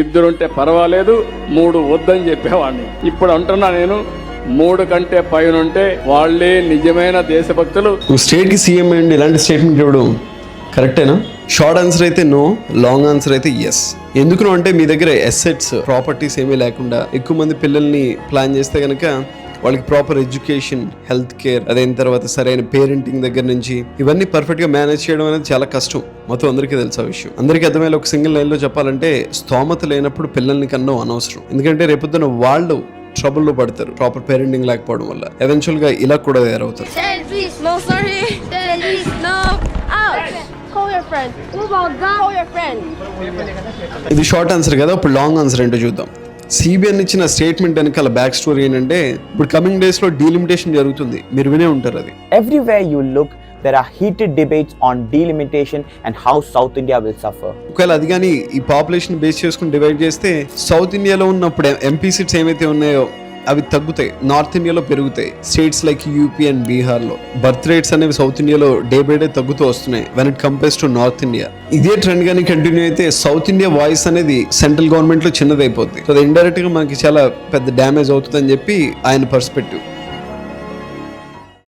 ఇద్దరుంటే పర్వాలేదు, 3 వద్దని చెప్పేవాడిని. ఇప్పుడు అంటున్నా నేను 3 కంటే పైన ఉంటే వాళ్ళే నిజమైన దేశభక్తులు. స్టేట్ కి సీఎం అండి ఇలాంటి స్టేట్మెంట్ ఇవ్వడం కరెక్టేనా? షార్ట్ ఆన్సర్ అయితే నో, లాంగ్ ఆన్సర్ అయితే ఎస్. ఎందుకు అంటే మీ దగ్గర అసెట్స్, ప్రాపర్టీస్ ఏమీ లేకుండా ఎక్కువ మంది పిల్లల్ని ప్లాన్ చేస్తే కనుక వాళ్ళకి ప్రాపర్ ఎడ్యుకేషన్, హెల్త్ కేర్, అదైన తర్వాత సరైన పేరెంటింగ్ దగ్గర నుంచి ఇవన్నీ పర్ఫెక్ట్ గా మేనేజ్ చేయడం అనేది చాలా కష్టం. మొత్తం అందరికీ తెలుసు ఆ విషయం. అందరికీ అర్థమయ్యే ఒక సింగిల్ లైన్ లో చెప్పాలంటే, స్తోమత లేనప్పుడు పిల్లల్ని కన్నా అనవసరం. ఎందుకంటే రేపొద్దున వాళ్ళు ట్రబుల్ లో పడతారు ప్రాపర్ పేరెంటింగ్ లేకపోవడం వల్ల. ఎవెన్చువల్ గా ఇలా కూడా తయారవుతారు. No, sorry. Please, no. Ouch. Call your friend. Move on, go. Call your friend. ఇది షార్ట్ ఆన్సర్ కదా. ఇప్పుడు లాంగ్ ఆన్సర్ ఏంటో చూద్దాం. సిబిఎన్ ఇచ్చిన స్టేట్మెంట్ వెనకాల బ్యాక్ స్టోరీ ఏంటంటే, ఇప్పుడు కమింగ్ డేస్ లో డీలిమిటేషన్ జరుగుతుంది. మీరు వినే ఉంటారు అది. Everywhere you look, there are heated debates on delimitation and how South India will suffer. ఒకవేళ అది కానీ ఈ పాపులేషన్ బేస్ చేసుకుని డివైడ్ చేస్తే, సౌత్ ఇండియాలో ఉన్నప్పుడు ఎంపీ సీట్స్ ఏమైతే ఉన్నాయో అవి తగ్గుతాయి, నార్త్ ఇండియాలో పెరుగుతాయి. States like UP and Bihar low birth rates అనేవి సౌత్ ఇండియాలో డే బై డే తగ్గుతూ వస్తున్నాయి when it compares to north India. ఇదే ట్రెండ్ కానీ కంటిన్యూ అయితే సౌత్ ఇండియా వాయిస్ అనేది సెంట్రల్ గవర్నమెంట్ లో చిన్నదైపోద్ది. సో అది ఇండైరెక్ట్ గా మనకి చాలా పెద్ద డ్యామేజ్ అవుతుందని చెప్పి ఆయన పర్స్పెక్టివ్.